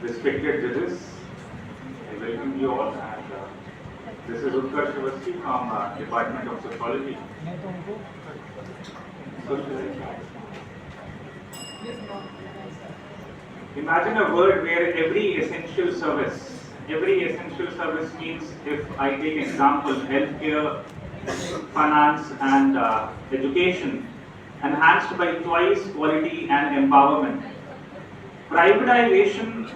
respected judges, I welcome you all. And this is Utkarsh Awasthi from Department of Sociology. Imagine a world where every essential service means, if I take example, healthcare, finance, and education, enhanced by choice, quality, and empowerment. Privatization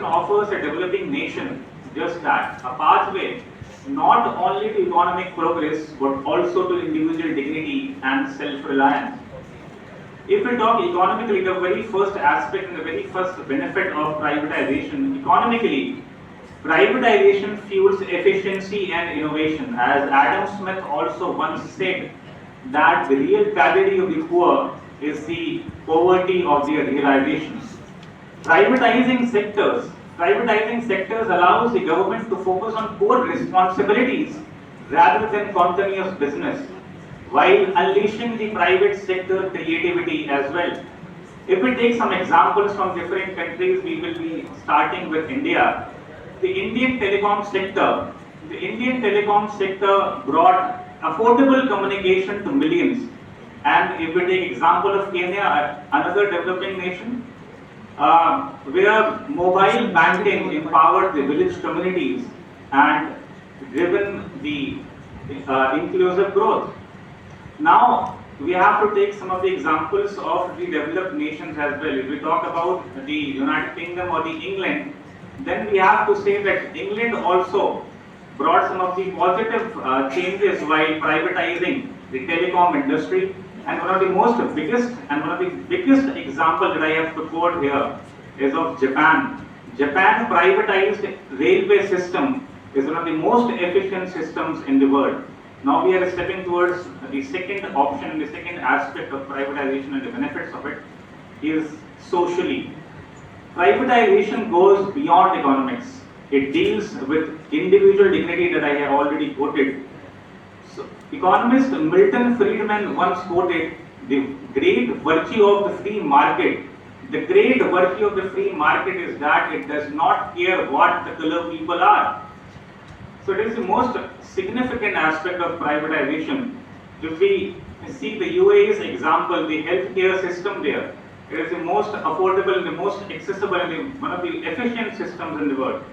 offers a developing nation just that, a pathway not only to economic progress but also to individual dignity and self-reliance. If we talk economically, the very first aspect and the very first benefit of privatization, economically, privatization fuels efficiency and innovation. As Adam Smith also once said, that the real tragedy of the poor is the poverty of their realizations. Privatizing sectors allows the government to focus on core responsibilities rather than continuous business, while unleashing the private sector creativity as well. If we take some examples from different countries, we will be starting with India. The Indian telecom sector brought affordable communication to millions. And if we take example of Kenya, another developing nation, where mobile banking empowered the village communities and driven the inclusive growth. Now, we have to take some of the examples of the developed nations as well. If we talk about the United Kingdom or the England, then we have to say that England also brought some of the positive changes while privatizing the telecom industry. And one of the biggest example that I have to quote here is of Japan. Japan privatized railway system is one of the most efficient systems in the world. Now we are stepping towards the second option, the second aspect of privatization and the benefits of it is socially. Privatization goes beyond economics. It deals with individual dignity that I have already quoted. So, economist Milton Friedman once quoted, the great virtue of the free market is that it does not care what the color people are. So it is the most significant aspect of privatization. If we see the UAE's example, the healthcare system there, it is the most affordable, the most accessible, and one of the efficient systems in the world.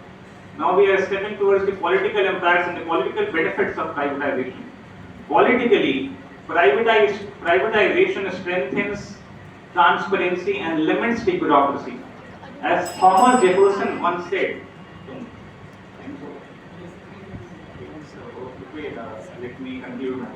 Now we are stepping towards the political impacts and the political benefits of privatization. Politically, privatization strengthens transparency and limits the bureaucracy. As Thomas Jefferson once said, let me conclude.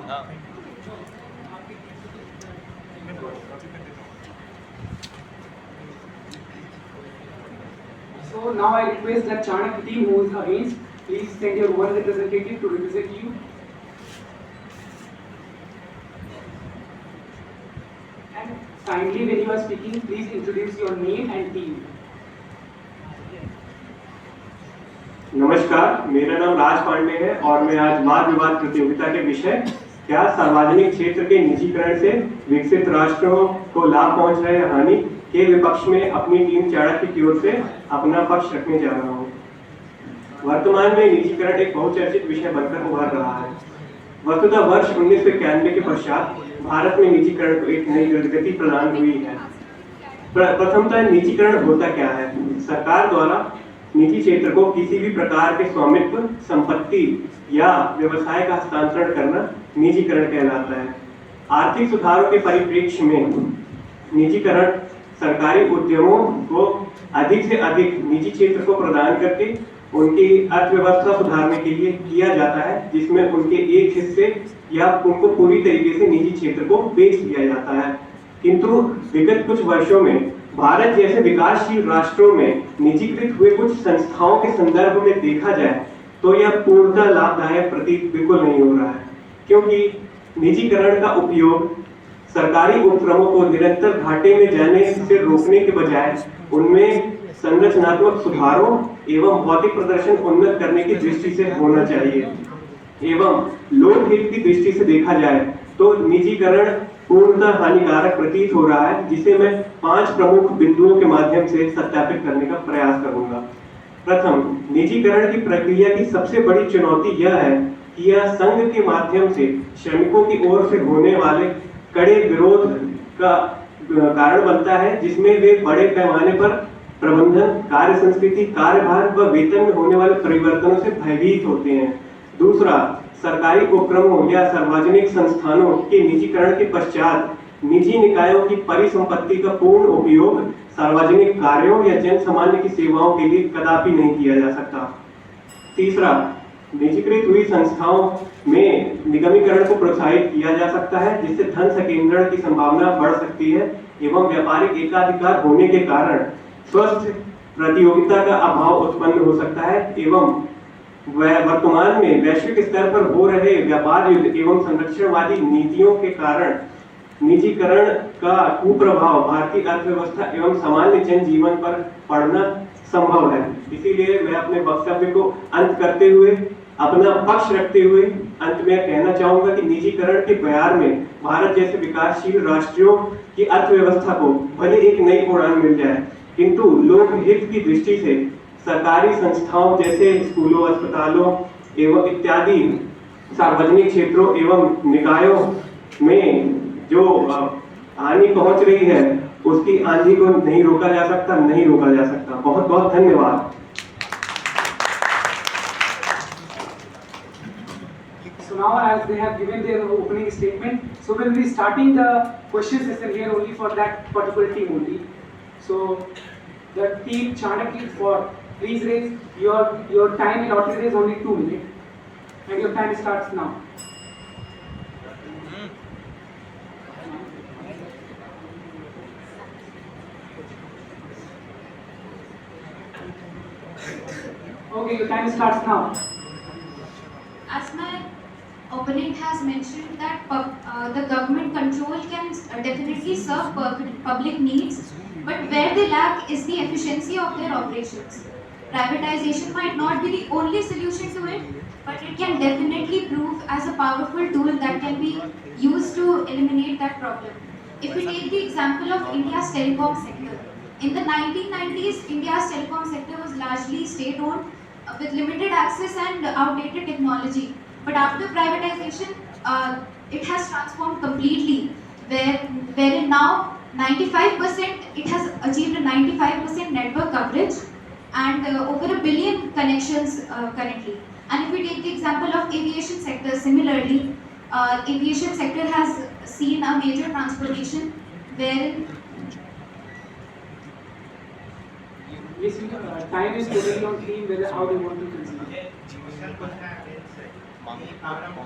So now I request that Chanakya team who is against, please send your one representative to represent you. And kindly when you are speaking, please introduce your name and team. नमस्कार, मेरा नाम राज पांडे है और मैं आज वाद विवाद प्रतियोगिता के विषय क्या सार्वजनिक क्षेत्र के निजीकरण से विकसित राष्ट्रों को लाभ पहुंच रहे हानि के विपक्ष में अपनी टीम चाणक्य की ओर से अपना पक्ष रखने जा रहा हूं। वर्तमान में निजीकरण एक बहुचर्चित विषय बनकर उभर रहा है। वस्तुतः वर्ष 1991 के पश्चात भारत में निजीकरण को एक नई गति प्रदान हुई है। प्रथमतः निजीकरण होता क्या है? सरकार द्वारा निजी क्षेत्र को किसी भी प्रकार के स्वामित्व, संपत्ति या व्यवसाय का हस्तांतरण करना निजीकरण कहलाता है। आर्थिक सुधारों के परिप्रेक्ष्य में निजीकरण सरकारी उद्यमों को अधिक से अधिक निजी क्षेत्र को प्रदान करके उनकी अर्थव्यवस्था सुधारने के लिए किया जाता है, जिसमें उनके एक हिस्से या उनको पूरी तरीके से निजी क्षेत्र को बेच दिया जाता है। किंतु विगत कुछ वर्षों में भारत जैसे विकासशील राष्ट्रों में निजीकृत हुए कुछ संस्थाओं के संदर्भ में देखा जाए तो यह पूर्णतः लाभदायक प्रतीत बिल्कुल नहीं हो रहा है, क्योंकि निजीकरण का उपयोग सरकारी उपक्रमों को निरंतर घाटे में जाने से रोकने के बजाय उनमें संरचनात्मक सुधारों एवं भौतिक प्रदर्शन उन्नत करने की दृष्टि से होना चाहिए। एवं लोकहित की दृष्टि से देखा जाए तो निजीकरण पूर्णतः हानिकारक प्रतीत हो रहा है, जिसे मैं 5 प्रमुख बिंदुओं के माध्यम से सत्यापित करने का प्रयास करूंगा। प्रथम, निजीकरण की प्रक्रिया की सबसे बड़ी चुनौती यह है कि यह संघ के माध्यम से श्रमिकों की ओर से होने वाले कड़े विरोध का कारण बनता है, जिसमें वे बड़े पैमाने पर प्रबंधन, कार्य संस्कृति, कार्यभार व वेतन में होने वाले परिवर्तनों से भयभीत होते हैं। दूसरा, सरकारी उपक्रमों या सार्वजनिक संस्थानों के निजीकरण के पश्चात निजी निकायों की परिसंपत्ति का पूर्ण उपयोग सार्वजनिक कार्यों या जन सामान्य की सेवाओं के लिए कदापि नहीं किया जा सकता। तीसरा, निजीकृत हुई संस्थाओं में निगमीकरण को प्रोत्साहित किया जा सकता है, जिससे धन संकेंद्रण की संभावना बढ़ सकती है एवं व्यापारिक एकाधिकार होने के कारण स्वस्थ प्रतियोगिता का अभाव उत्पन्न हो सकता है एवं वर्तमान में वैश्विक स्तर पर हो रहे व्यापार युद्ध एवं संरक्षणवादी नीतियों के कारण निजीकरण का कुप्रभाव भारतीय अर्थव्यवस्था एवं सामान्य जनजीवन पर पड़ना संभव है। इसीलिए मैं अपने वक्तव्य को अंत करते हुए, अपना पक्ष रखते हुए अंत में कहना चाहूंगा कि निजीकरण के बयार में भारत जैसे विकासशील राष्ट्रों की अर्थव्यवस्था को भले एक नई उड़ान मिल जाए, किंतु लोकहित की दृष्टि से सरकारी संस्थाओं जैसे स्कूलों, अस्पतालों एवं इत्यादि सार्वजनिक क्षेत्रों एवं निकायों में जो हानि पहुंच रही है, उसकी आंधी को नहीं रोका जा सकता, नहीं रोका जा सकता। बहुत बहुत धन्यवाद। So now, as they have given their opening statement, so we'll be starting the question session here only for that particular team only. So the team Chanakya, for please raise your time allotted is only 2 minutes, and your time starts now. Okay, your time starts now. As my opponent has mentioned that the government control can definitely serve public needs, but where they lack is the efficiency of their operations. Privatization might not be the only solution to it, but it can definitely prove as a powerful tool that can be used to eliminate that problem. If we take the example of India's telecom sector, in the 1990s, India's telecom sector was largely state-owned with limited access and outdated technology. But after privatization, it has transformed completely, wherein now 95%, it has achieved a 95% network coverage and over 1 billion connections currently. And if we take the example of aviation sector, similarly, aviation sector has seen a major transformation wherein Yes, time is totally on team whether how they want to consider.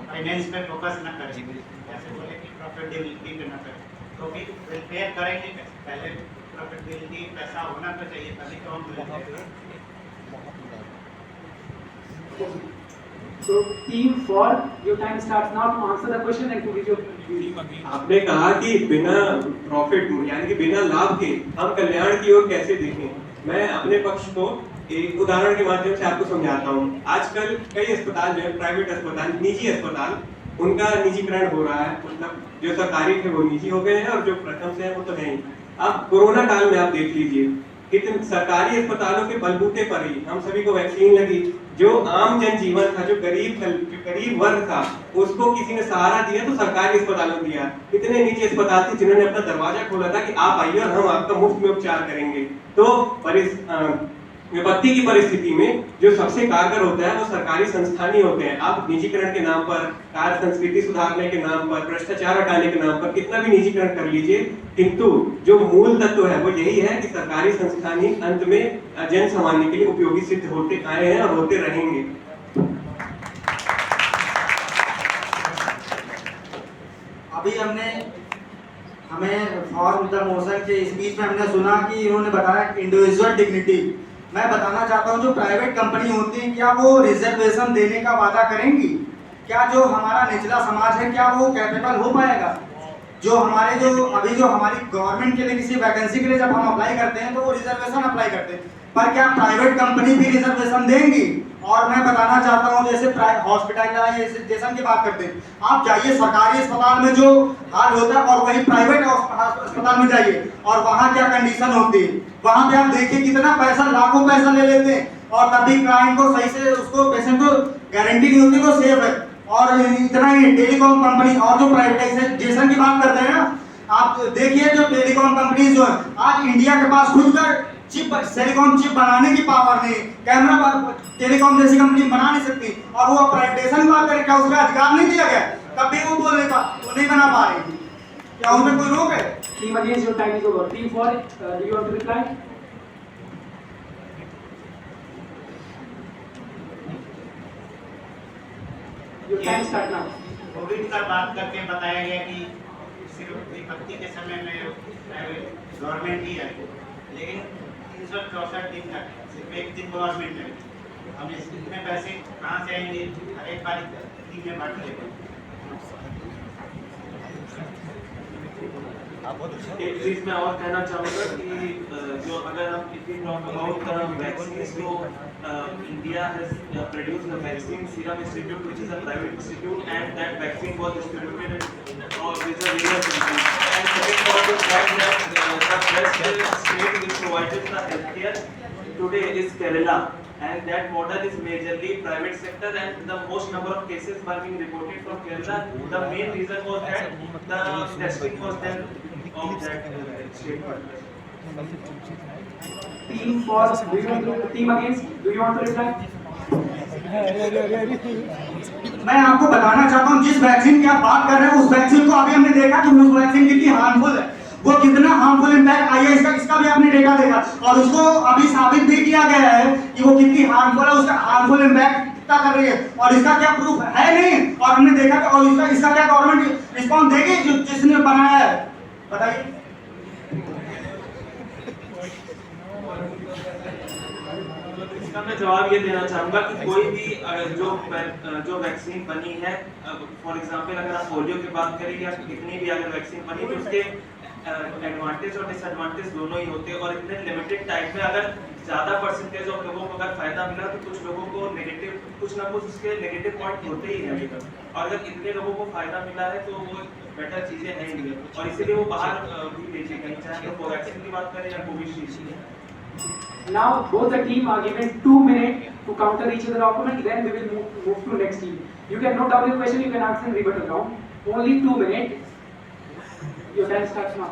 Finance पे focus न करें, जैसे बोले कि profitability पे न करें, तो भी वेलफेयर करेंगे कैसे? पहले प्रॉफिटेबिलिटी पैसा होना तो चाहिए, तभी तो हम So team for your time starts now to answer the question and to give your view. आपने कहा कि बिना प्रॉफिट यानी कि बिना लाभ के हम कल्याण की ओर कैसे देखें। मैं अपने पक्ष को एक उदाहरण के माध्यम से आपको समझाता हूँ। आजकल कई अस्पताल जो है, प्राइवेट अस्पताल, निजी अस्पताल, उनका निजीकरण हो रहा है। मतलब जो सरकारी थे वो निजी हो गए हैं और जो प्रथम से है वो तो नहीं। अब कोरोना काल में आप देख लीजिए, कितने सरकारी अस्पतालों के बलबूते पर ही हम सभी को वैक्सीन लगी। जो आम जनजीवन था, जो गरीब वर्ग था, उसको किसी ने सहारा दिया तो सरकारी अस्पतालों ने दिया। कितने निजी अस्पताल थे जिन्होंने अपना दरवाजा खोला था कि आप आइए और हम आपका मुफ्त में उपचार करेंगे। तो विपत्ति की परिस्थिति में जो सबसे कारगर होता है वो सरकारी संस्थान ही होते हैं। आप निजीकरण के नाम पर, कार्य संस्कृति सुधारने के नाम पर, भ्रष्टाचार हटाने के नाम पर कितना भी निजीकरण कर लीजिए, किंतु जो मूल तत्व है वो यही है कि सरकारी संस्थान ही अंत में जन सामान्य के लिए उपयोगी सिद्ध होते आए हैं और होते रहेंगे। अभी हमें फॉर द मोशन के स्पीच में हमने सुना कि इन्होंने बताया इंडिविजुअल डिग्निटी। मैं बताना चाहता हूं, जो प्राइवेट कंपनी होती है, क्या वो रिजर्वेशन देने का वादा करेंगी? क्या जो हमारा निचला समाज है, क्या वो कैपेबल हो पाएगा? जो हमारी गवर्नमेंट के लिए किसी वैकेंसी के लिए जब हम अप्लाई करते हैं तो वो रिजर्वेशन अप्लाई करते हैं, पर क्या प्राइवेट कंपनी भी रिजर्वेशन देंगी? और मैं बताना चाहता हूँ, जैसे हॉस्पिटलाइजेशन की बात करते हैं, आप जाइए सरकारी अस्पताल में जो हाल होता है और वही प्राइवेट अस्पताल में जाइए और वहाँ क्या कंडीशन होती है। वहाँ पे आप देखिए कितना पैसा, लाखों पैसा ले लेते हैं और तब भी क्लाइंट को सही से, उसको पेशेंट को गारंटी नहीं होती वो सेफ है। और इतना ही टेलीकॉम कंपनी और जो प्राइवेटाइजेशन की बात करते हैं ना, आप देखिए जो टेलीकॉम कंपनीज जो है, आज इंडिया के पास खुद का चिप, टेलीकॉम चिप बनाने की पावर नहीं, कैमरा टेलीकॉम जैसी कंपनी बना नहीं सकती, और वो प्राइवेटाइजेशन की बात करें, क्या उसका अधिकार नहीं दिया गया? तब भी वो बोलने का वो नहीं बना पा रही, क्या उनमें कोई रोक है? Team against, your time is over. Team for, do you want to reply? Your time start now. Covid का बात करके बताया गया कि सिर्फ विपत्ति के समय में गवर्नमेंट ही है, लेकिन 364 दिन तक सिर्फ एक दिन गवर्नमेंट है। हम इतने पैसे कहाँ से आएंगे? हर एक बार में बांट लेंगे। एक चीज मैं और कहना चाहूँगा कि जो अगर हम if we talk about vaccine, तो India has produced the vaccine serum institute which is a private institute, and that vaccine was distributed with a regional country. And second for the fact that the best state which provided the healthcare today is Kerala, and that model is majorly private sector, and the most number of cases were being reported from Kerala. The main reason was that the testing was done of that state. Team for, do you want to, team against, do you want to reply? मैं आपको बताना चाहता हूँ, जिस vaccine की आप बात कर रहे हैं उस वैक्सीन को अभी हमने देखा कि उस वैक्सीन कितनी हार्मफुल है, वो कितना हार्मफुल इम्पैक्ट आई है इसका भी आपने डेटा देखा, और उसको अभी साबित भी किया गया है कि वो कितनी हार्मफुल है, उसका हार्मफुल इम्पैक्ट कितना कर रही है, और इसका क्या प्रूफ है नहीं, और हमने देखा कि और इसका क्या गवर्नमेंट रिस्पॉन्स देगी जिसने बनाया है? बताइए। इसका मैं जवाब ये देना चाहूँगा कि कोई भी जो वैक्सीन बनी है, फॉर एग्जांपल अगर आप पोलियो की बात करें या कितनी भी अगर वैक्सीन बनी, तो उसके एडवांटेज और डिसएडवांटेज दोनों ही होते हैं, और इतने लिमिटेड टाइम में अगर ज़्यादा परसेंटेज ऑफ लोगों को अगर फायदा मिला तो कुछ लोगों को नेगेटिव, कुछ ना कुछ उसके नेगेटिव पॉइंट होते ही हैं, और अगर इतने लोगों को फायदा मिला है तो वो बेटर चीज़ें हैं ही, और इसीलिए वो बाहर भी भेजी गई, चाहे तो कोवैक्सीन की बात करें या कोविशील्ड की। Now both the team are given 2 minutes to counter each other argument. Then we will move to next team. You can note down your question. You can answer in rebuttal round. Only 2 minutes. Your time starts now.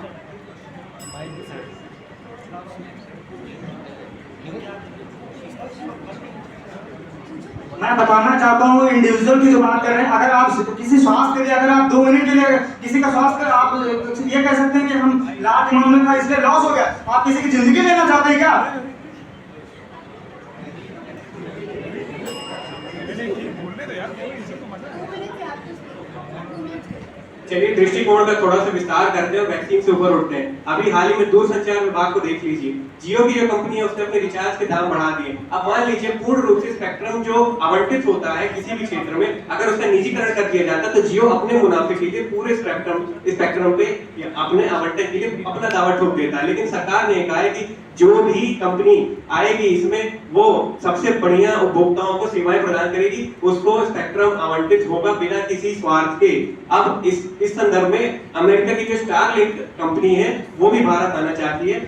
मैं बताना चाहता हूँ, individual की जो बात कर रहे हैं, अगर आप किसी स्वास्थ्य के लिए, अगर आप 2 मिनट के लिए किसी का स्वास्थ्य, आप ये कह सकते हैं कि हम लाख मामले का इसलिए लॉस हो गया, आप किसी की जिंदगी लेना चाहते हैं क्या? चलिए दृष्टिकोण का थोड़ा सा विस्तार करते हैं और वैक्सीन से ऊपर उठते हैं। अभी हाल ही में दूरसंचार विभाग को देख लीजिए, जियो की जो कंपनी है उसने अपने रिचार्ज के दाम बढ़ा दिए। अब मान लीजिए पूर्ण रूप से स्पेक्ट्रम जो आवंटित होता है किसी भी क्षेत्र में, अगर उसका निजीकरण कर दिया जाता तो जियो अपने मुनाफे के लिए पूरे स्पेक्ट्रम पे अपने आवंटन के लिए अपना दावा ठोक देता है। लेकिन सरकार ने कहा है कि जो भी कंपनी आएगी इसमें वो सबसे बढ़िया उपभोक्ताओं को सेवाएं प्रदान करेगी, उसको स्पेक्ट्रम आवंटित होगा बिना किसी स्वार्थ के। अब इस संदर्भ में अमेरिका की जो स्टारलिंक कंपनी है वो भी भारत आना चाहती है।